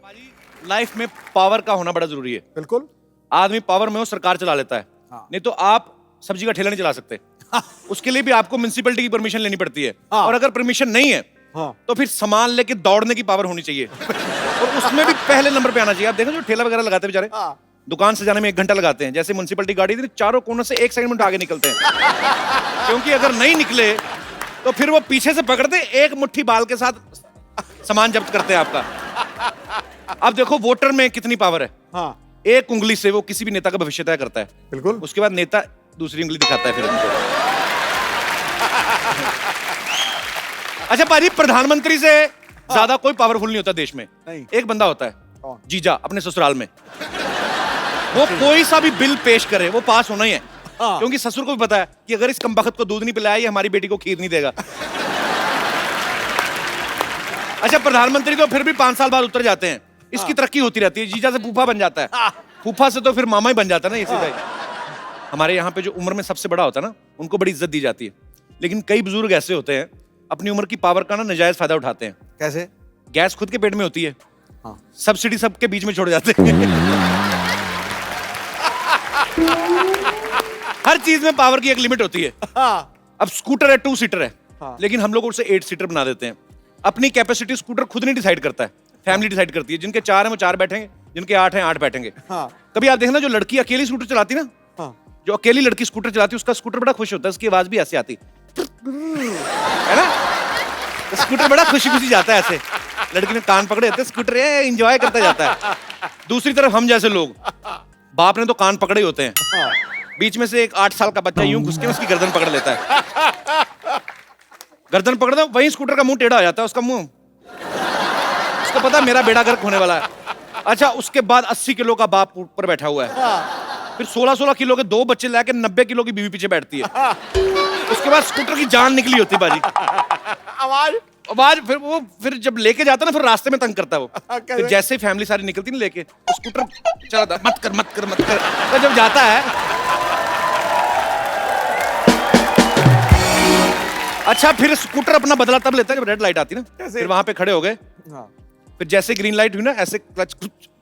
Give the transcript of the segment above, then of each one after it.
Life में power का होना बड़ा जरूरी है। बिल्कुल। आदमी पावर में हो, सरकार चला लेता है। हाँ। नहीं तो आप सब्जी का ठेला नहीं चला सकते। उसके लिए भी आपको म्युनिसिपैलिटी की परमिशन लेनी पड़ती है। हाँ। और अगर परमिशन नहीं है तो फिर सामान लेके दौड़ने की पावर होनी चाहिए। और उसमें भी पहले नंबर पे आना चाहिए। आप देखो जो ठेला वगैरह लगाते हैं बेचारे, दुकान से जाने में 1 घंटा लगाते हैं। जैसे म्युनिसिपैलिटी गाड़ी थी, चारों कोनों से 1 सेकंड में आगे निकलते हैं। क्योंकि अगर नहीं निकले तो फिर वो पीछे से पकड़ते, एक मुट्ठी बाल के साथ सामान जब्त करते हैं आपका। अब देखो वोटर में कितनी पावर है। हाँ। एक उंगली से वो किसी भी नेता का भविष्य तय करता है। बिल्कुल। उसके बाद नेता दूसरी उंगली दिखाता है फिर उनको। अच्छा पाजी, प्रधानमंत्री से ज्यादा कोई पावरफुल नहीं होता देश में। नहीं। एक बंदा होता है, कौन? जीजा अपने ससुराल में। वो कोई सा भी बिल पेश करे वो पास होना ही है। हाँ। क्योंकि ससुर को भी पता है कि अगर इस कमबख्त को दूध नहीं पिलाया ये हमारी बेटी को खीर नहीं देगा। अच्छा प्रधानमंत्री तो फिर भी 5 साल बाद उतर जाते हैं। इसकी तरक्की होती रहती है। जीजा से फूफा बन जाता है, फूफा से तो फिर मामा ही बन जाता है ना। ये सीधा ही। हमारे यहाँ पे जो उम्र में सबसे बड़ा होता है ना, उनको बड़ी इज्जत दी जाती है। लेकिन कई बुजुर्ग ऐसे होते हैं अपनी उम्र की पावर का ना नाजायज फायदा उठाते हैं। कैसे? गैस खुद के पेट में होती है, हाँ। सब्सिडी सबके बीच में छोड़ जाते हैं। हर चीज में पावर की एक लिमिट होती है। हाँ। अब स्कूटर है 2 सीटर है, हाँ। लेकिन हम लोग उसे 8 सीटर बना देते हैं। अपनी कैपेसिटी स्कूटर खुद नहीं डिसाइड करता है, फैमिली डिसाइड करती है। जिनके 4 हैं वो 4 बैठेंगे, जिनके 8 हैं 8 बैठेंगे। हाँ। कभी आप देखना जो लड़की अकेली स्कूटर चलाती ना, हाँ। जो अकेली लड़की स्कूटर चलाती है उसका स्कूटर बड़ा खुश होता है, उसकी आवाज भी ऐसे आती है ना। तो स्कूटर बड़ा खुशी खुशी जाता है ऐसे, लड़की ने कान पकड़े होते स्कूटर एंजॉय करता जाता है। दूसरी तरफ हम जैसे लोग, बाप ने तो कान पकड़े होते हैं, हाँ। बीच में से एक 8 साल का बच्चा यूं घुस के उसकी गर्दन पकड़ लेता है। गर्दन पकड़ दो, वहीं स्कूटर का मुंह टेढ़ा हो जाता है, उसका मुंह, उसको पता मेरा बेड़ा गर्क होने वाला है। अच्छा उसके बाद 80 किलो का बाप ऊपर बैठा हुआ है, फिर 16-16 किलो के 2 बच्चे लाके 90 किलो की बीवी पीछे बैठती है। उसके बाद स्कूटर की जान निकली होती बाजी, आवाज फिर जब लेके जाता ना, फिर रास्ते में तंग करता है वो। फिर जैसे ही फैमिली सारी निकलती ना लेके, तो स्कूटर चलाता, मत कर। तो जब जाता है, अच्छा फिर स्कूटर अपना बदला तब लेता है जब रेड लाइट आती ना। फिर वहां पे खड़े हो गए, फिर जैसे ग्रीन लाइट हुई ना, ऐसे क्लच,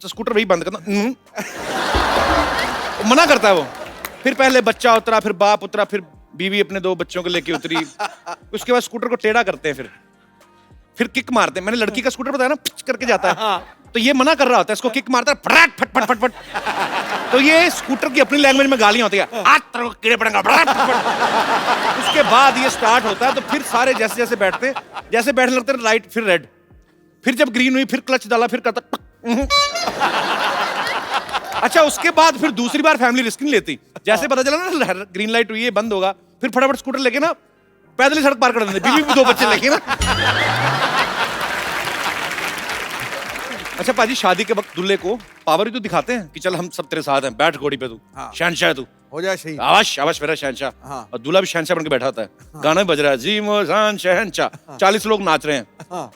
तो स्कूटर वही बंद करना, मना करता है वो। फिर पहले बच्चा उतरा, फिर बाप उतरा, फिर बीवी अपने 2 बच्चों को लेके उतरी। उसके बाद स्कूटर को टेढ़ा करते हैं, फिर किक मारते हैं। मैंने लड़की का स्कूटर बताया ना, पिच करके जाता है। तो ये मना कर रहा होता है, इसको किक मारता है, फटाक फट फट फट फट। तो ये स्कूटर की अपनी लैंग्वेज में गालियां होती है, आज तेरे को कीड़े पड़ेंगे, फटाक फट फट। उसके बाद ये स्टार्ट होता है, तो फिर सारे जैसे जैसे बैठते हैं, जैसे बैठने लगते हैं, लाइट फिर रेड, फिर जब ग्रीन हुई, फिर क्लच डाला, फिर करता। अच्छा उसके बाद फिर दूसरी बार फैमिली रिस्क नहीं लेती। जैसे पता चला ना ग्रीन लाइट हुई है, बंद होगा, फिर फटाफट स्कूटर लेके ना पैदल ही सड़क पार कर देते, बीवी भी 2 बच्चे लेके ना। अच्छा पाजी, शादी के वक्त दूल्हे को पावर ही तो दिखाते हैं कि चल हम सब तेरे साथ हैं, बैठ घोड़ी पे तू, शहंशाह है तू, हो जाए शहीद। आवाज मेरा शहंशाह। और दूल्हा भी शहंशाह बन के बैठा होता है। गाना भी बज रहा है, जी मोहन शहंशाह, 40 लोग नाच रहे हैं।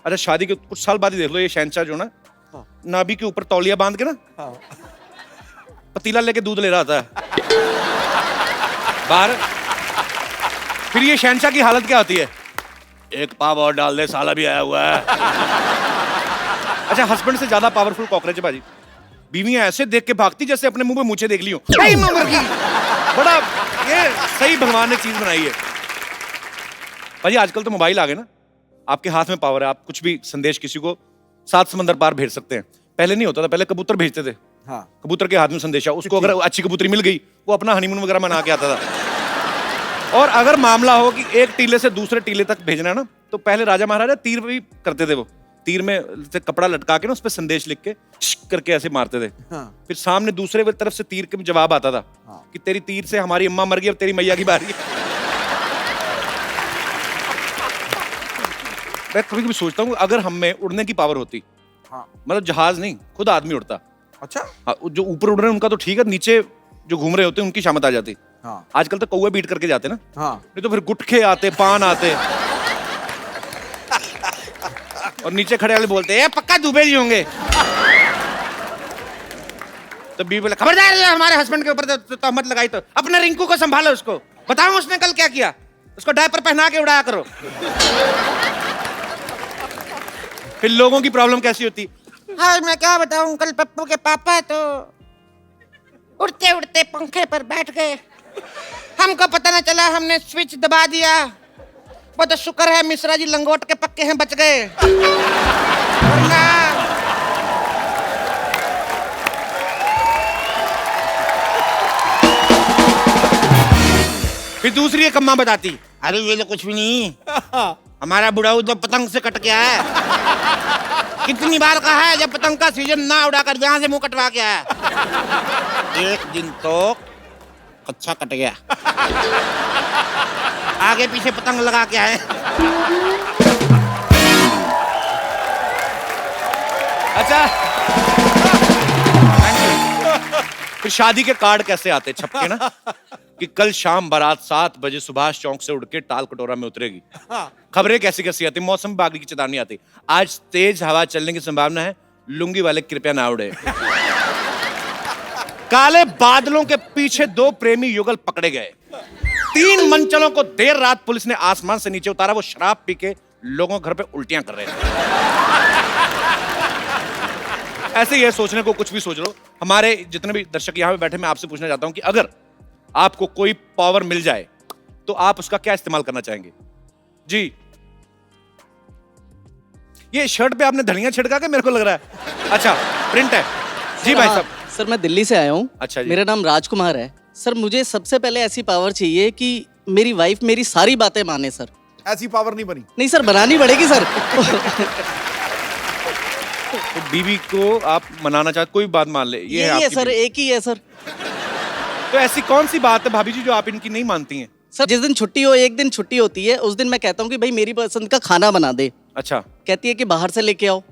अरे शादी के कुछ साल बाद ही देख लो, ये शहंशाह जो ना नाभि के ऊपर तौलिया बांध के ना पतीला लेके दूध ले रहा था बाहर। फिर ये शहंशाह की हालत क्या होती है, एक पाव और डाल दे, साला भी आया हुआ है। अच्छा हस्बैंड से ज्यादा पावरफुल कॉकरोच है भाजी। बीवियां ऐसे देख के भागती जैसे अपने मुंह में मूछें देख ली हो। बड़ा ये सही भगवान ने चीज बनाई है भाजी। आजकल तो मोबाइल आ गए ना, आपके हाथ में पावर है, आप कुछ भी संदेश किसी को 7 समंदर पार भेज सकते हैं। पहले नहीं होता था, पहले कबूतर भेजते थे। हाँ। कबूतर के हाथ में संदेशा, उसको अगर अच्छी कबूतरी मिल गई, वो अपना हनीमून वगैरह मना के आता था। और अगर मामला हो कि एक टीले से दूसरे टीले तक भेजना है ना, तो पहले राजा महाराजा तीर भी करते थे। वो तीर में से कपड़ा लटका के ना उस पर संदेश लिख के करके ऐसे मारते थे। हाँ। फिर सामने दूसरे तरफ से तीर के जवाब आता था। हाँ। कि तेरी तीर से हमारी अम्मा मर गई, अब तेरी मैया की बारी है। मैं कभी कभी सोचता हूँ अगर हम में उड़ने की पावर होती, मतलब जहाज नहीं, खुद आदमी उड़ता। अच्छा हाँ, जो ऊपर उड़ रहे हैं उनका तो ठीक है, नीचे जो घूम रहे होते हैं उनकी शामत आ जाती। हाँ। आजकल तो कौवे बीट करके जाते ना। हाँ। नहीं तो फिर गुटखे आते, पान आते, और नीचे खड़े वाले बोलते हैं पक्का दुबे जी होंगे। तो बीवी बोले खबरदार हमारे हस्बैंड के ऊपर तहमत लगाई तो अपने रिंकू को संभालो, उसको बताओ उसने कल क्या किया, उसको डायपर पहना के उड़ाया करो। फिर लोगों की प्रॉब्लम कैसी होती, हाँ मैं क्या बताऊं, कल पप्पू के पापा तो उड़ते उड़ते पंखे पर बैठ गए, हमको पता न चला, हमने स्विच दबा दिया। वो तो शुक्र है मिश्रा जी लंगोट के पक्के हैं, बच गए, वरना फिर दूसरी एक अम्मा बताती, अरे ये तो कुछ भी नहीं, हमारा बुढ़ाऊ तो पतंग से कट गया है। कितनी बार कहा है जब पतंग का सीजन ना उड़ाकर यहाँ से मुंह कटवा के आया। एक दिन तो अच्छा कट गया, आगे पीछे पतंग लगा के आए। अच्छा फिर शादी के कार्ड कैसे आते छपके ना, कि कल शाम बारात 7 बजे सुभाष चौक से उड़ के टाल कटोरा में उतरेगी। खबरें कैसी कैसी आती, मौसम विभाग की चेतावनी आती, आज तेज हवा चलने की संभावना है, लुंगी वाले कृपया ना उड़े। काले बादलों के पीछे 2 प्रेमी युगल पकड़े गए। 3 मनचलों को देर रात पुलिस ने आसमान से नीचे उतारा, वो शराब पी के लोगों के घर पे उल्टियां कर रहे थे। ऐसे ही है, सोचने को कुछ भी सोच लो। हमारे जितने भी दर्शक यहाँ पे बैठे, मैं आपसे पूछना चाहता हूं कि अगर आपको कोई पावर मिल जाए तो आप उसका क्या इस्तेमाल करना चाहेंगे? जी, ये शर्ट पे आपने धनिया छिड़का के मेरे को लग रहा है। अच्छा, प्रिंट है जी भाई साहब। सर मैं दिल्ली से आया हूँ। अच्छा जी। मेरा नाम राजकुमार है सर। मुझे सबसे पहले ऐसी पावर चाहिए कि मेरी वाइफ मेरी सारी बातें माने सर। ऐसी पावर नहीं बनी। नहीं सर, बनानी पड़ेगी सर। तो बीवी को आप मनाना चाहते, कोई बात मान ले, ये यही है आपकी सर, बीवी। एक ही है सर। तो ऐसी कौन सी बात है भाभी जी जो आप इनकी नहीं मानती हैं? सर जिस दिन छुट्टी हो, एक दिन छुट्टी होती है, उस दिन मैं कहता हूँ कि भाई मेरी पसंद का खाना बना दे। अच्छा, कहती है कि बाहर से लेके आओ।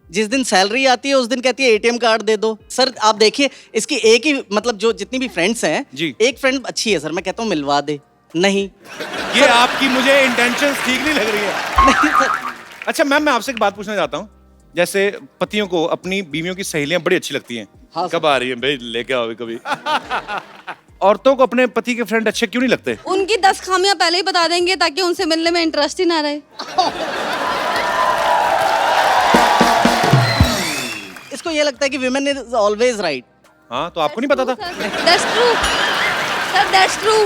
जिस दिन सैलरी आती है उस दिन कहती है एटीएम कार्ड दे दो। सर आप देखिए, इसकी एक ही मतलब जो जितनी भी फ्रेंड्स हैं जी। एक फ्रेंड अच्छी है सर, मैं कहता हूँ मिलवा दे, नहीं। ये आपकी मुझे इंटेंशंस ठीक नहीं लग रही है। नहीं सर। अच्छा मैम, मैं आपसे एक बात पूछना चाहता हूँ, जैसे पतियों को अपनी बीवियों की सहेलियां बड़ी अच्छी लगती हैं। हाँ, कब आ रही है भाई, लेके आओ कभी। औरतों को अपने पति के फ्रेंड अच्छे क्यों नहीं लगते? उनकी 10 खामियां पहले ही बता देंगे ताकि उनसे मिलने में इंटरेस्ट ही ना रहे। इसको ये लगता है कि विमेन इज ऑलवेज राइट। हाँ, तो आपको नहीं पता था? That's true. Sir, that's true.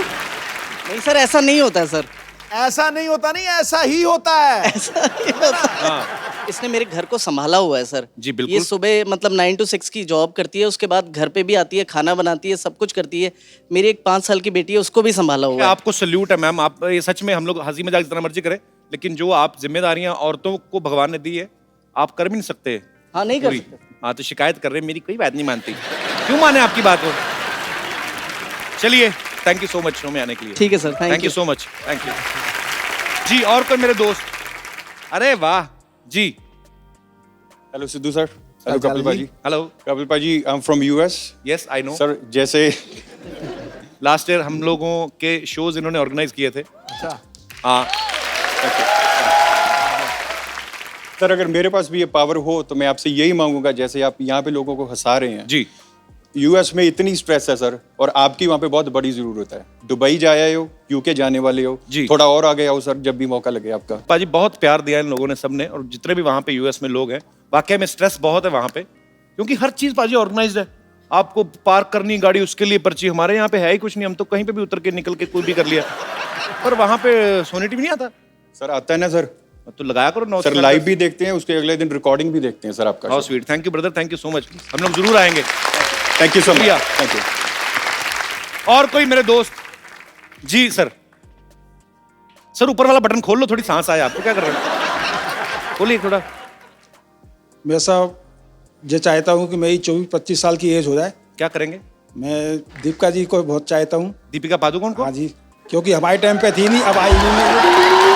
नहीं सर, ऐसा नहीं होता है सर। ऐसा नहीं होता, नहीं ऐसा ही होता है। ऐसा नहीं होता। हाँ। इसने मेरे घर को संभाला हुआ है सर। जी, बिल्कुल। ये सुबह मतलब 9 to 6 की जॉब करती है, उसके बाद घर पे भी आती है, खाना बनाती है, सब कुछ करती है। मेरी एक 5 साल की बेटी है, उसको भी संभाला हुआ है। आपको सल्यूट है मैम। आप ये सच में, हम लोग हंसी मजाक जितना मर्जी करें, लेकिन जो आप जिम्मेदारियां औरतों को भगवान ने दी है, आप कर भी नहीं सकते। हाँ, नहीं कर पूरी। सकते। हाँ, तो शिकायत कर रहे हैं, मेरी कोई बात नहीं मानती। क्यों माने आपकी बात को? चलिए, thank you so much show में आने के लिए। ठीक है sir, thank you so much, thank you जी। और कोई मेरे दोस्त? अरे वाह जी। Hello Sidhu sir. Hello Kapil भाजी। हेलो कपिल भाजी, I am from US. Yes I know sir जैसे लास्ट ईयर हम लोगों के शोज इन्होंने ऑर्गेनाइज किए थे। अच्छा, हाँ, सर अगर मेरे पास भी ये पावर हो तो मैं आपसे यही मांगूंगा, जैसे आप यहाँ पे लोगों को हंसा रहे हैं। जी। यूएस में इतनी स्ट्रेस है सर, और आपकी वहाँ पे बहुत बड़ी जरूरत है। दुबई जा आए हो, यूके जाने वाले हो, जी। थोड़ा और आगे आओ सर जब भी मौका लगे आपका। पाजी बहुत प्यार दिया इन लोगों ने, सबने, और जितने भी वहाँ पे यूएस में लोग हैं, वाकई में स्ट्रेस बहुत है वहाँ पे, क्योंकि हर चीज पाजी ऑर्गेनाइज्ड है। आपको पार्क करनी गाड़ी, उसके लिए पर्ची। हमारे यहाँ पे है ही कुछ नहीं, हम तो कहीं पे भी उतर के निकल के कोई भी कर लिया। पर वहाँ पे सोनिटी भी नहीं आता। सर आता है ना सर। तो लगाया करो 9 सर लाइव भी देखते हैं, उसके अगले दिन रिकॉर्डिंग भी देखते हैं सर आपका। How sweet, thank you brother, thank you so much. हम लोग जरूर आएंगे। थैंक यू सो मच, शुक्रिया। Thank you. और कोई मेरे दोस्त? जी सर। सर ऊपर वाला बटन खोल लो, थोड़ी सांस आए आपको। क्या कर रहे हैं? खोलिए थोड़ा। मैं साहब ये चाहता हूँ कि मेरी 24-25 साल की एज हो जाए। क्या करेंगे? मैं दीपिका जी को बहुत चाहता हूँ। दीपिका पादुकोण को? हाँ जी, क्योंकि हमारे टाइम पे थी नहीं, अब आई नहीं।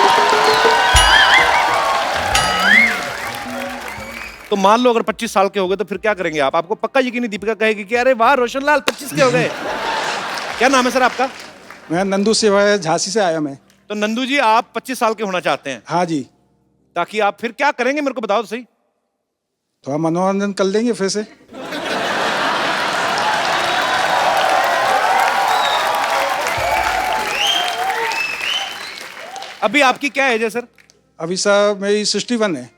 तो मान लो अगर 25 साल के हो गए तो फिर क्या करेंगे आप? आपको पक्का यकीन नहीं दीपिका कहेगी कि अरे वाह रोशनलाल 25 के हो गए। क्या नाम है सर आपका? मैं नंदू से, झांसी से आया मैं। तो नंदू जी, आप 25 साल के होना चाहते हैं, हाँ जी। ताकि आप फिर क्या करेंगे मेरे को बताओ तो सही। थोड़ा मनोरंजन कर लेंगे फिर से। अभी आपकी क्या एज है सर? अभी साहब मेरी 61 है।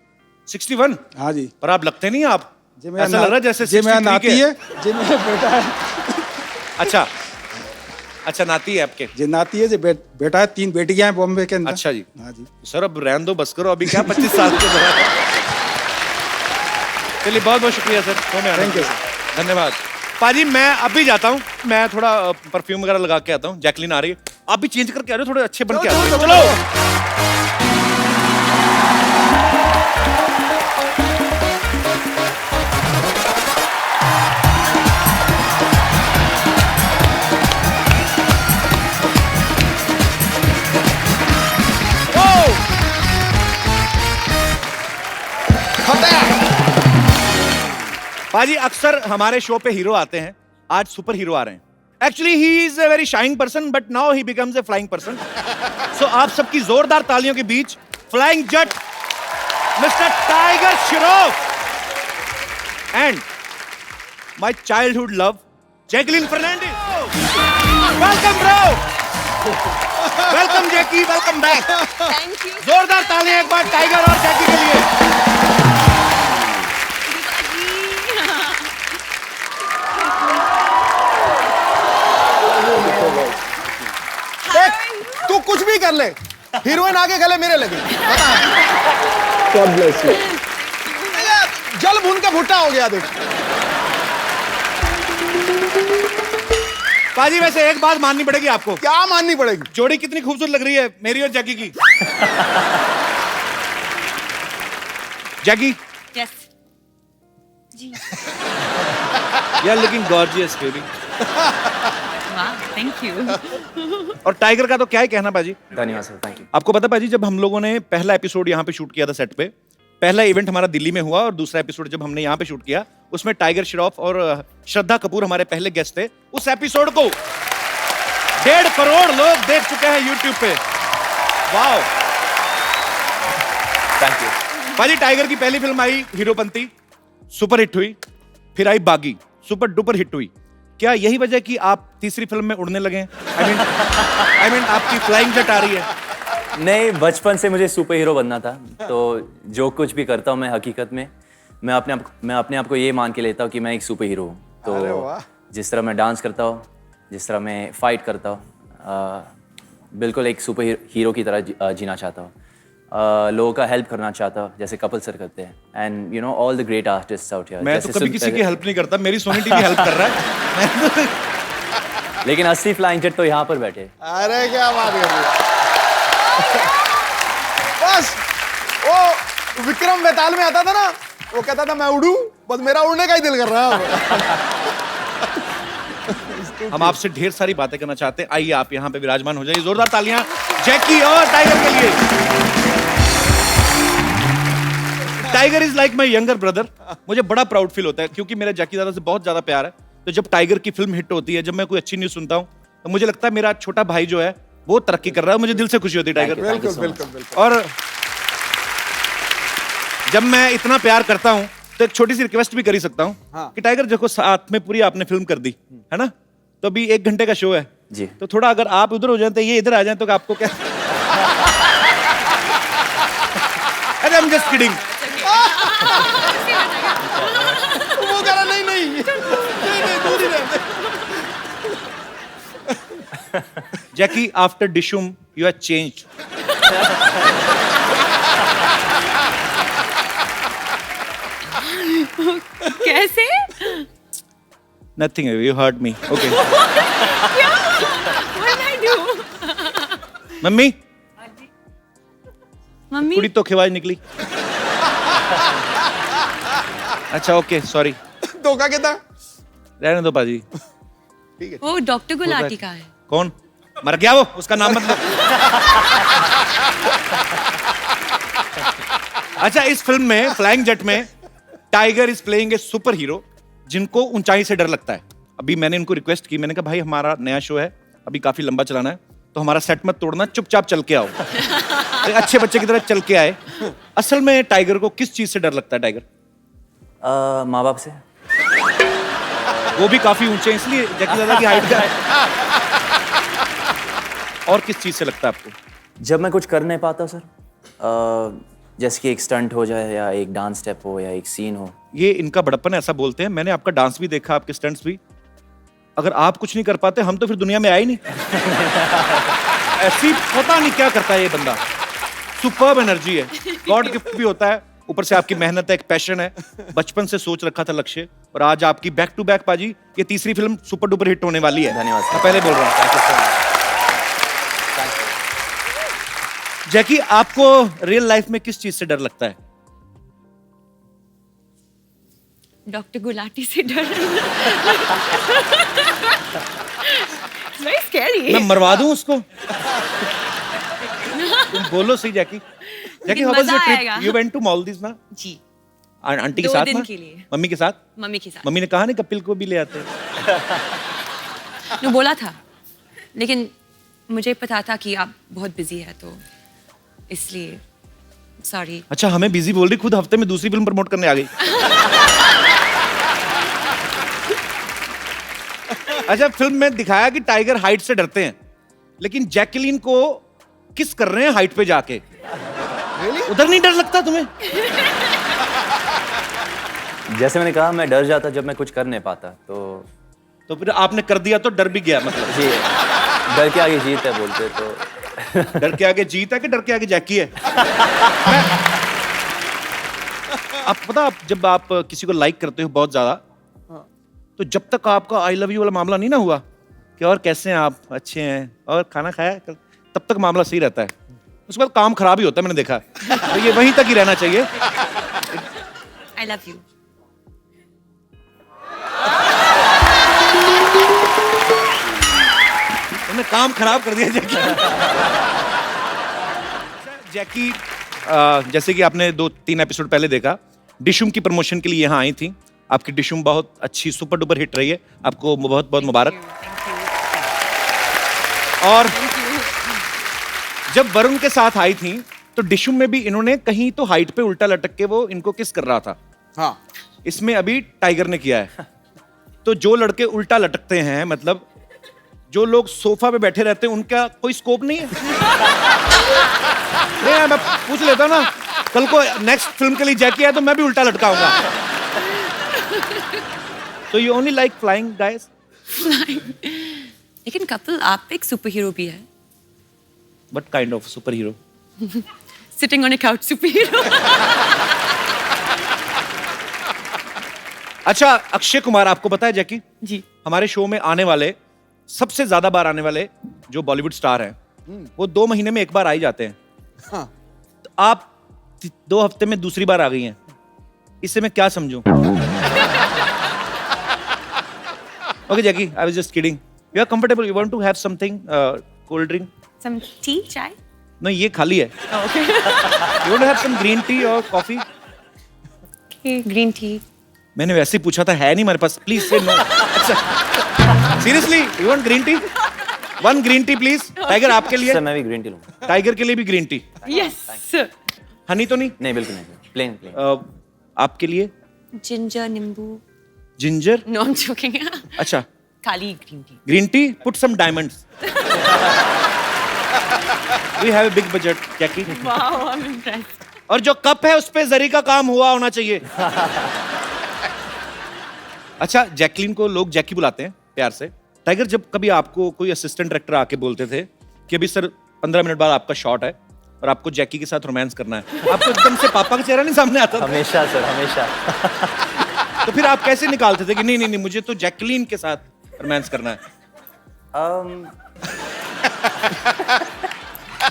61? हाँ जी। पर आप लगते नहीं हैं, आप जे मेरा ऐसा लग रहा है जैसे जे मेरा 63 नाती के। है, जे मेरा बेटा है, अच्छा अच्छा नाती है आपके। जे नाती है, जे बेटा है, 3 बेटियां हैं बॉम्बे के अंदर। अच्छा जी। हाँ जी। सर अब रहने दो, बस करो, अभी क्या 25 साल के बाद। चलिए बहुत बहुत शुक्रिया सर, Thank you, धन्यवाद। पाजी मैं अभी जाता हूँ, मैं थोड़ा परफ्यूम वगैरह लगा के आता हूँ। जैकलीन आ रही है, आप भी चेंज करके आ रहे हो, थोड़े अच्छे बन के आ रहे हो। चलो पाजी अक्सर हमारे शो पे हीरो आते हैं, आज सुपर हीरो आ रहे हैं। Actually he is a very shining person but now he becomes a flying person. So आप सबकी जोरदार तालियों के बीच flying Jatt mister Tiger Shroff and my childhood love Jacqueline Fernandez. Welcome bro, welcome Jackie, welcome back. Thank you. जोरदार तालियां एक बार टाइगर और जैकी के लिए। देख, तू कुछ भी कर ले, हीरोइन आगे गले मेरे लगे। God bless you. जल भून के भुट्टा हो गया देख। पाजी वैसे एक बात माननी पड़ेगी आपको, क्या माननी पड़ेगी? जोड़ी कितनी खूबसूरत लग रही है मेरी और जैकी की। जैकी यस जी। You are looking gorgeous baby. वाह थैंक यू। और टाइगर का तो क्या ही कहना पाजी। धन्यवाद सर, थैंक यू। आपको पता पाजी, जब हम लोगों ने पहला एपिसोड यहाँ पे शूट किया था सेट पे, पहला इवेंट हमारा दिल्ली में हुआ और दूसरा एपिसोड जब हमने यहाँ पे शूट किया उसमें टाइगर श्रॉफ और श्रद्धा कपूर हमारे पहले गेस्ट थे। उस एपिसोड को 1.5 करोड़ लोग देख चुके हैं यूट्यूब पे। Wow thank you. पाजी टाइगर की पहली फिल्म आई हीरोपंती, सुपर हिट हुई। फिर आई बागी, सुपर डुपर हिट हुई। क्या यही वजह कि आप तीसरी फिल्म में उड़ने लगे हैं? आई मीन आपकी फ्लाइंग जेट आ रही है। नहीं, बचपन से मुझे सुपर हीरो बनना था, तो जो कुछ भी करता हूँ मैं हकीकत में मैं अपने आप को ये मान के लेता हूँ कि मैं एक सुपर हीरो हूँ। तो जिस तरह मैं डांस करता हूँ, जिस तरह मैं फाइट करता हूँ, बिल्कुल एक सुपर हीरो की तरह जीना चाहता हूँ। लोगों का हेल्प करना चाहता हूँ जैसे कपिल सर करते हैं। And you know all the great artists out here. मैं तो कभी किसी की हेल्प नहीं करता, मेरी सोनी टीवी हेल्प कर रहा है। लेकिन असली फ्लाइंग जेट तो यहाँ पर बैठे। अरे क्या बात कर रही है। बस वो विक्रम बेताल में आता था ना, वो कहता था मैं उड़ूं, बस मेरा उड़ने का ही दिल कर रहा है। हम आपसे ढेर सारी बातें करना चाहते हैं, आइए आप यहाँ पे विराजमान हो जाइए। जोरदार तालियां जैकी और टाइगर के लिए। Tiger is like my younger brother. मुझे बड़ा प्राउड फील होता है क्योंकि मेरा जैकी दादा से बहुत ज्यादा प्यार है। तो जब टाइगर की फिल्म हिट होती है, जब मैं कोई अच्छी न्यूज सुनता हूँ, तो मुझे लगता है मेरा छोटा भाई जो है वो तरक्की कर रहा है। मुझे दिल से खुशी होती है टाइगर। बिल्कुल बिल्कुल बिल्कुल। और जब मैं इतना प्यार करता हूँ तो एक छोटी सी रिक्वेस्ट भी कर ही सकता हूँ कि टाइगर देखो साथ में पूरी आपने फिल्म कर दी है ना, तो अभी 1 घंटे का शो है जी। तो थोड़ा अगर आप उधर हो जाए तो ये इधर आ जाए तो आपको क्या। अरे आई एम जस्ट किडिंग। वो कह रहा नहीं नहीं नहीं दूर ही रहते। Jackie after Dishoom you have changed. कैसे? Nothing, you hurt me. Okay mummy mummy कुड़ी तो खिवाज निकली। अच्छा ओके सॉरी, धोखा कितना? रहने दो पाजी। वो डॉक्टर गुलाटी का है। कौन मर गया? वो उसका नाम मतलब। अच्छा इस फिल्म में फ्लाइंग जेट में tiger is playing a super hero जिनको ऊंचाई से डर लगता है। अभी मैंने उनको रिक्वेस्ट की, मैंने कहा भाई हमारा नया शो है, अभी काफी लंबा चलाना है, तो हमारा सेट मत तोड़ना, चुपचाप चल के आओ। एक अच्छे बच्चे की तरह चल के आए। असल में टाइगर को किस चीज से डर लगता है? टाइगर माँ बाप से। वो भी काफी ऊंचे हैं इसलिए जैकी दादा की हाइट का है। और किस चीज से लगता है आपको? जब मैं कुछ कर नहीं पाता सर, जैसे कि एक स्टंट हो जाए या एक डांस स्टेप हो या एक सीन हो, ये इनका बड़प्पन है, ऐसा बोलते हैं। मैंने आपका डांस भी देखा, आपके स्टंट्स भी। अगर आप कुछ नहीं कर पाते हम तो फिर दुनिया में आए ही नहीं। ऐसी पता नहीं क्या करता है ये बंदा। सुपर्ब एनर्जी है, गॉड गिफ्ट भी होता है, ऊपर से आपकी मेहनत है, एक पैशन है, बचपन से सोच रखा था लक्ष्य, और आज आपकी बैक टू बैक पाजी ये तीसरी फिल्म सुपर डुपर हिट होने वाली है। धन्यवाद सर। मैं पहले बोल रहा हूँ। जैकी, आपको रियल लाइफ में किस चीज से डर लगता है? डॉक्टर गुलाटी से डर Very scary. मैं मरवा दूं उसको? तुम बोलो सही Jackie. Jackie, how was your आएगा। Trip? You went to Maldives ना? जी, आंटी के 2 साथ दिन ना? के लिए। मम्मी के साथ? मम्मी के साथ। मम्मी ने कहा नहीं कपिल को भी ले आते? वो बोला था, लेकिन मुझे पता था कि आप बहुत बिजी है, तो इसलिए सॉरी। अच्छा, हमें बिजी बोल रही, खुद हफ्ते में दूसरी फिल्म प्रमोट करने आ गई। अच्छा, फिल्म में दिखाया कि टाइगर हाइट से डरते हैं, लेकिन जैकलीन को किस कर रहे हैं हाइट पे जाके। उधर नहीं डर लगता तुम्हें? जैसे मैंने कहा, मैं डर जाता जब मैं कुछ कर नहीं पाता, तो फिर आपने कर दिया तो डर भी गया, मतलब। जी, डर के आगे जीत है बोलते तो। डर के आगे जीत है कि डर के आगे जैकी है? आप पता, आप जब आप किसी को लाइक करते हो बहुत ज्यादा, तो जब तक आपका आई लव यू वाला मामला नहीं ना हुआ कि और कैसे हैं आप, अच्छे हैं और खाना खाया, तब तक मामला सही रहता है। उसके बाद काम खराब ही होता है, मैंने देखा। तो ये वहीं तक ही रहना चाहिए। I love you. तुमने काम खराब कर दिया जैकी। जैकी, जैसे कि आपने 2-3 एपिसोड पहले देखा, डिशुम की प्रमोशन के लिए यहाँ आई थी। आपकी डिशुम बहुत अच्छी सुपर डुपर हिट रही है, आपको बहुत बहुत मुबारक। और जब वरुण के साथ आई थी तो डिशुम में भी इन्होंने कहीं तो हाइट पे उल्टा लटक के वो इनको किस कर रहा था। हाँ, इसमें अभी टाइगर ने किया है। तो जो लड़के उल्टा लटकते हैं, मतलब जो लोग सोफा पे बैठे रहते हैं, उनका कोई स्कोप नहीं है? नहीं, मैं पूछ लेता हूं ना, कल को नेक्स्ट फिल्म के लिए जैकी है तो मैं भी उल्टा लटकाऊंगा। तो you only like flying guys? लेकिन कपिल, आप एक सुपर हीरो भी है। What kind of super hero? Sitting on a couch super hero. अच्छा, अक्षय कुमार, आपको पता है जैकी, जी, हमारे शो में आने वाले, सबसे ज्यादा बार आने वाले जो बॉलीवुड स्टार हैं, वो 2 महीने में एक बार आ ही जाते हैं। हाँ। तो आप 2 हफ्ते में दूसरी बार आ गई हैं, इससे मैं क्या समझूं? Okay Jackie, I was just kidding. You are comfortable? You want to have something, cold drink? Some tea, चाय? नहीं, ये खाली है। Okay. You want to have some green tea और कॉफी? Okay, green tea. मैंने वैसे ही पूछा था, है नहीं हमारे पास, प्लीज से नो। अच्छा, seriously, you want green tea? 1 green tea please. Tiger, आपके लिए? सर मैं भी ग्रीन टी लूँगा। टाइगर के लिए भी green tea. Yes sir. Honey तो नहीं? नहीं, बिल्कुल नहीं, प्लेन। आपके लिए? जिंजर, नींबू। Ginger? No, I am joking. अच्छा, खाली green tea. Green tea, put some diamonds. We have a big budget Jackie. Wow, I am impressed. और जो कप है उस पे जरी का काम हुआ होना चाहिए। अच्छा, जैकलीन को लोग जैकी बुलाते हैं प्यार से। टाइगर, जब कभी आपको कोई असिस्टेंट डायरेक्टर आके बोलते थे कि अभी सर 15 मिनट बाद आपका शॉट है और आपको जैकी के साथ रोमांस करना है, आपको एकदम से पापा का चेहरा नहीं सामने आता था? हमेशा सर, हमेशा। तो फिर आप कैसे निकालते थे कि नहीं नहीं नहीं, मुझे तो जैकलीन के साथ रोमांस करना है?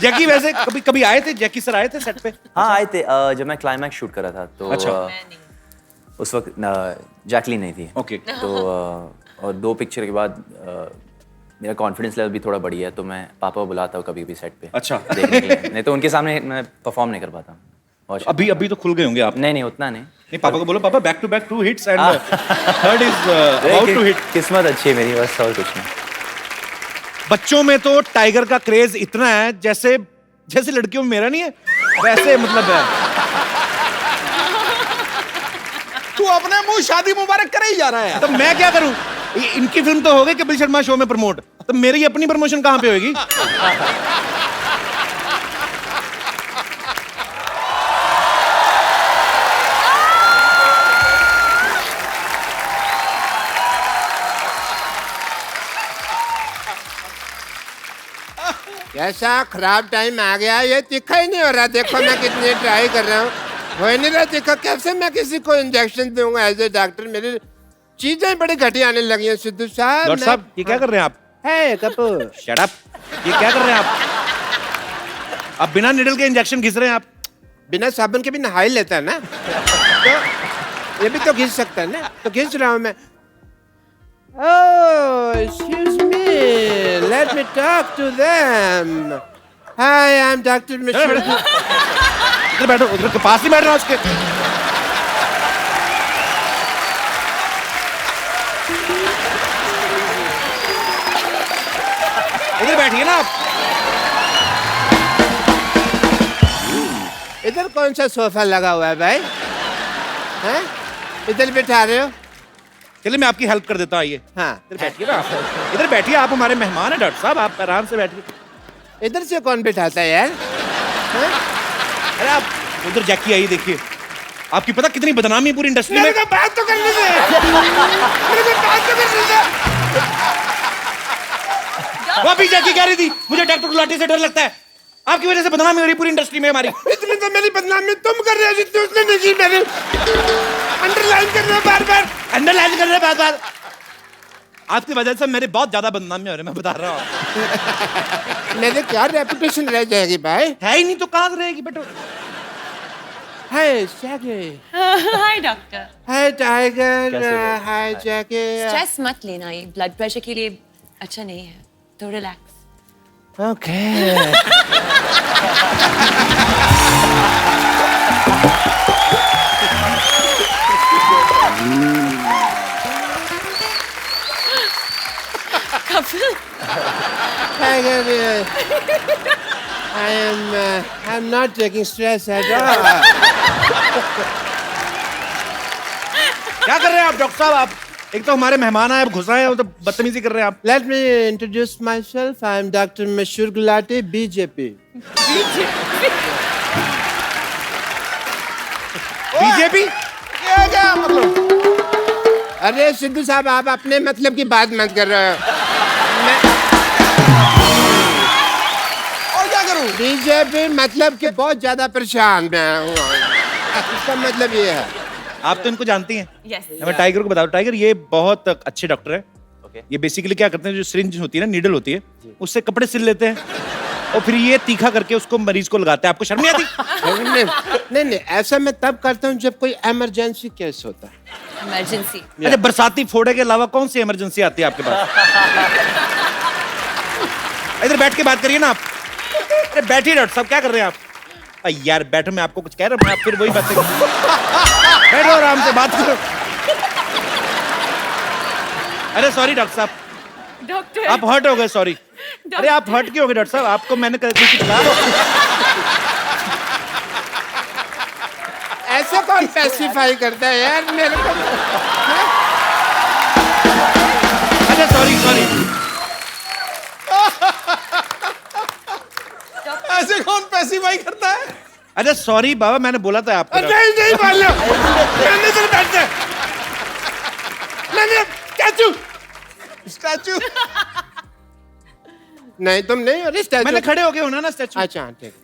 जैकी वैसे कभी कभी आए थे, जैकी सर आए थे सेट पे? हाँ, आए थे। जब मैं क्लाइमैक्स शूट कर रहा था तो अच्छा। उस वक्त जैकलीन नहीं थी। ओके। तो और 2 पिक्चर के बाद मेरा कॉन्फिडेंस लेवल भी थोड़ा बढ़ी है, तो मैं पापा को बुलाता हूँ कभी भी सेट पे। अच्छा। देखने के लिए। नहीं तो उनके सामने मैं परफॉर्म नहीं कर पाता। और अभी अभी तो खुल गए होंगे आप? नहीं, उतना नहीं। नहीं, पापा को बोलो, पापा back to back 2 hits and third is about to hit. किस्मत अच्छी है मेरी, बस और कुछ नहीं। बच्चों में तो टाइगर का क्रेज इतना है जैसे जैसे लड़कियों में मेरा नहीं है, वैसे मतलब है। तू अपने मुंह शादी मुबारक करे ही जा रहा है। तो मैं क्या करूं? इनकी फिल्म तो हो गई कपिल शर्मा शो में प्रमोट, तो मेरी अपनी प्रमोशन कहां पे होगी? कैसा खराब टाइम आ गया, ये तीखा ही नहीं हो रहा। देखो मैं कितनी ट्राई कर रहा हूँ, हो ही नहीं रहा तीखा। कैसे मैं किसी को इंजेक्शन दूंगा एज ए डॉक्टर? मेरी चीजें बड़ी घटिया आने लगी हैं सिद्धू साहब। डॉक्टर साहब ये क्या कर रहे हैं आप? है कपूर, शट अप। ये क्या कर रहे हैं आप? आप बिना निडल के इंजेक्शन घिस रहे हैं आप। बिना साबुन के भी नहा ही लेता है ना, तो ये भी तो घिस सकता है ना, तो घिस रहा हूँ मैं। Oh, excuse me. Let me talk to them. Hi, I'm Dr. Mishra. इधर बैठो, उधर के पास ही बैठ रहा हूँ उसके। इधर बैठिए ना आप। इधर कौन सा सोफा लगा हुआ है भाई? हैं? इधर बिठा रहे हो? चलिए मैं आपकी हेल्प कर देता हूँ, आइए। हाँ, इधर बैठिए ना आप। इधर बैठिए, आप हमारे मेहमान हैं डॉक्टर साहब, आप आराम से बैठिए। इधर से कौन बिठाता है यार? हैं? अरे आप उधर जैकी आइए, देखिए आपकी पता कितनी बदनामी है पूरी इंडस्ट्री में। मेरे को बात तो करने दे। मेरे को बात तो करने दे। वो अभी जैकी कह रही थी मुझे डॉक्टर गुलाटी से डर लगता है। आपकी वजह से बदनामी हो रही पूरी इंडस्ट्री में हमारी। इतनी तो मेरी बदनामी तुम कर रहे हो जितनी उसने नहीं की। मेरी अंडरलाइन कर रहे हो बार बार, अंडरलाइन कर रहे हैं बार बार। आपकी वजह से मेरे बहुत ज्यादा बदनामी हो रही है, मैं बता रहा हूँ। मेरे क्या रेपुटेशन रह जाएगी भाई? है ही नहीं तो कहाँ से रहेगी बेटो? Hi Jackie. Hi doctor. Hi Tiger. कैसे हो? हाय जैकी। स्ट्रेस मत लेना, ये ब्लड प्रेशर के लिए अच्छा नहीं है, तो relax. Okay. Tiger, I'm not taking stress at all. क्या कर रहे हैं आप डॉक्टर साहब? आप एक तो हमारे मेहमान आए, अब घुस रहे हैं, तो बदतमीजी कर रहे हैं आप। Let me introduce myself. I'm Dr. Mashur Gulati, BJP. BJP? ये क्या मतलब? अरे सिद्धू साहब, आप अपने मतलब की बात मत कर रहे हो। और क्या करूं? बीजेपी मतलब कि बहुत ज्यादा परेशान मैं हूँ। इसका मतलब ये है। आप तो इनको जानती हैं। यस। मैं टाइगर को बताऊं, टाइगर ये बहुत अच्छे डॉक्टर हैं। ये बेसिकली क्या करते हैं, जो सिरिंज होती है ना, नीडल होती है, उससे कपड़े सिल लेते हैं और फिर ये तीखा करके उसको मरीज को लगाते हैं। आपको शर्म नहीं आती? नहीं, ऐसा मैं तब करता हूँ जब कोई इमरजेंसी केस होता है। इमरजेंसी। अच्छा, बरसाती फोड़े के अलावा कौन सी इमरजेंसी आती है आपके पास? इधर बैठ के बात करिए ना आप। अरे बैठिए डॉक्टर साहब, क्या कर रहे हैं आप? यार बैठो, मैं आपको कुछ कह रहा हूँ, आप फिर वही बात बैठो, आराम से बात करो। अरे सॉरी डॉक्टर साहब, डॉक्टर। आप हर्ट हो गए, सॉरी। अरे आप हर्ट क्यों हो गए डॉक्टर साहब? आपको मैंने कुछ कहा? ऐसा कौन स्पेसिफाई करता है यार मेरे को? अच्छा सॉरी। ऐसे कौन पैसिफाई करता है? अच्छा सॉरी बाबा, मैंने बोला था आपको। नहीं बोलो, मैंने तो बैठते। मैंने स्टैचू। नहीं तुम नहीं हो स्टैचू। मैंने खड़े हो गए होना ना स्टैचू। अच्छा ठीक।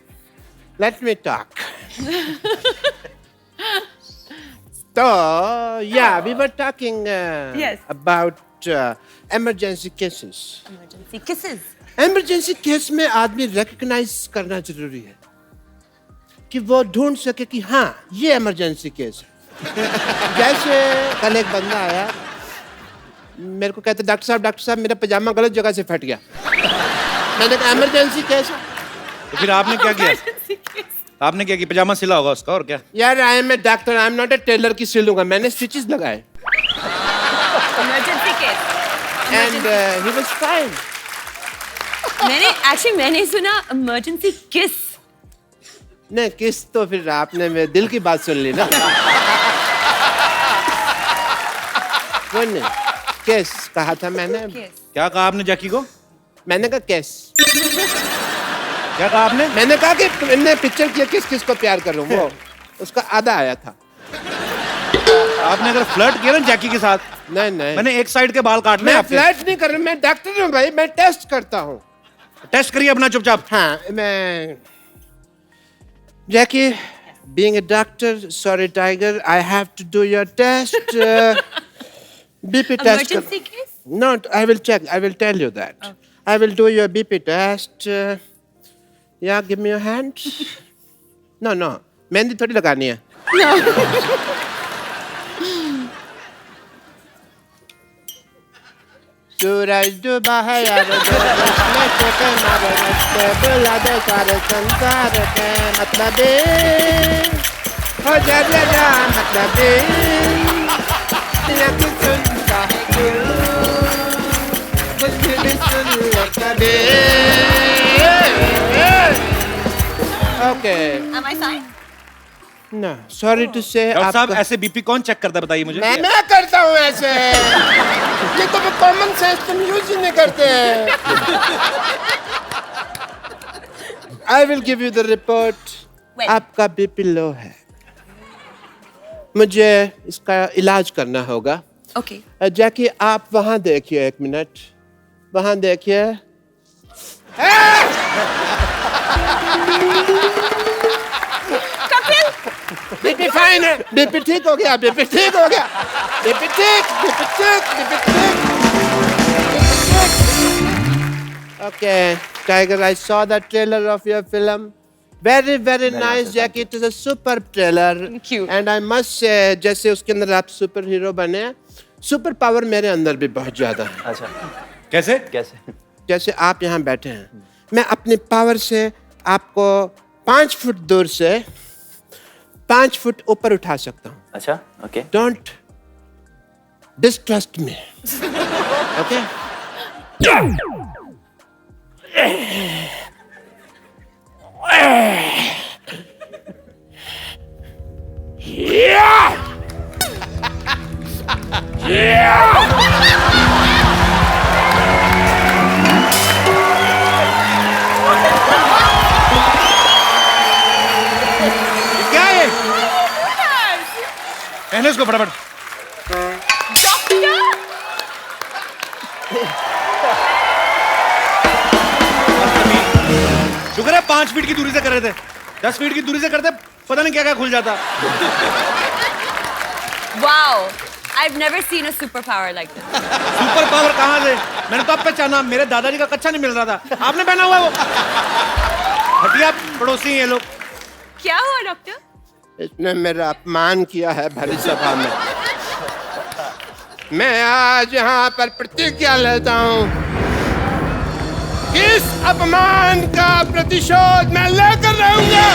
Let me talk. तो yeah, we were talking Yes. about emergency cases. Emergency kisses. Emergency case में आदमी रिकग्नाइज करना जरूरी है कि वो ढूंढ सके कि हाँ ये इमरजेंसी केस है। जैसे कल एक बंदा आया, मेरे को कहते डॉक्टर साहब मेरा पजामा गलत जगह से फट गया। मैंने कहा इमरजेंसी केस है। तो फिर आपने क्या किया? आपने क्या किया? पजामा सिला होगा उसका, और क्या? यार I am a doctor, I am not a tailor की सिलूंगा। मैंने स्टिचेस लगाए emergency case. And he was fine. मैंने सुना इमरजेंसी किस। नहीं किस तो फिर आपने मेरे दिल की बात सुन ली ना। वो नहीं, केस कहा था मैंने। क्या कहा आपने जैकी को? मैंने कहा केस। क्या कहा आपने? मैंने कहा कि तुमने पिक्चर किया किस किस को प्यार कर रहा हूँ, वो उसका आधा आया था। आपने अगर फ्लर्ट किया ना जैकी के साथ, नहीं मैंने एक साइड के बाल काट लिए मैं आपके। फ्लर्ट नहीं कर रहा, मैं डॉक्टर हूँ भाई, मैं टेस्ट करता हूँ। टेस्ट करिए अपना चुपचाप। हाँ मैं Jackie, being a doctor, sorry tiger, I have to do your test. BP test. Emergency case? No, I will check. I will tell you that. Okay. I will do your BP test. Yeah, give me your hand. No. Mehndi थोड़ी लगानी है. सूरज डूबा है यार में छोटे मारे रस्ते बुला दे सारे संसार के मतलब हो जा मतलब या कि सुनता है दिल कुछ भी सुन ले कभी ओके Am I fine? ना सॉरी टू से डॉक्टर साहब ऐसे बीपी कौन चेक करता है बताइए मुझे। मैं करता हूँ ऐसे ये तो कॉमन सेंस तुम यूज ही नहीं करते I will give you the report When? आपका बीपी लो है मुझे इसका इलाज करना होगा। Okay. जैकी आप वहां देखिए 1 मिनट वहां देखिए बीपी फाइन है बीपी ठीक हो गया बीपी ठीक हो गया बीपी ठीक okay tiger I saw the trailer of your film very nice Jackie it is a super trailer Thank you. and I must say जैसे उसके अंदर आप सुपर हीरो बने सुपर पावर मेरे अंदर भी बहुत ज्यादा है। अच्छा कैसे? कैसे? जैसे आप यहाँ बैठे हैं मैं अपनी पावर से आपको 5 फुट दूर से 5 फुट ऊपर उठा सकता हूँ। अच्छा okay don't distrust me okay क्या है? पहले इसको फटाफट। शुक्र है 5 फीट की दूरी से कर रहे थे 10 फीट की दूरी से करते पता नहीं क्या क्या खुल जाता। Wow. I've never seen a superpower like this. Super power कहाँ से? मैंने तो अब पहचाना मेरे दादाजी का कच्चा नहीं मिल रहा था आपने पहना हुआ है वो हटिया पड़ोसी हैं ये लोग। क्या हुआ डॉक्टर? इसने मेरा अपमान किया है भरी सभा में मैं आज यहाँ पर प्रतिज्ञा लेता हूँ इस अपमान का प्रतिशोध मैं लेकर रहूंगा।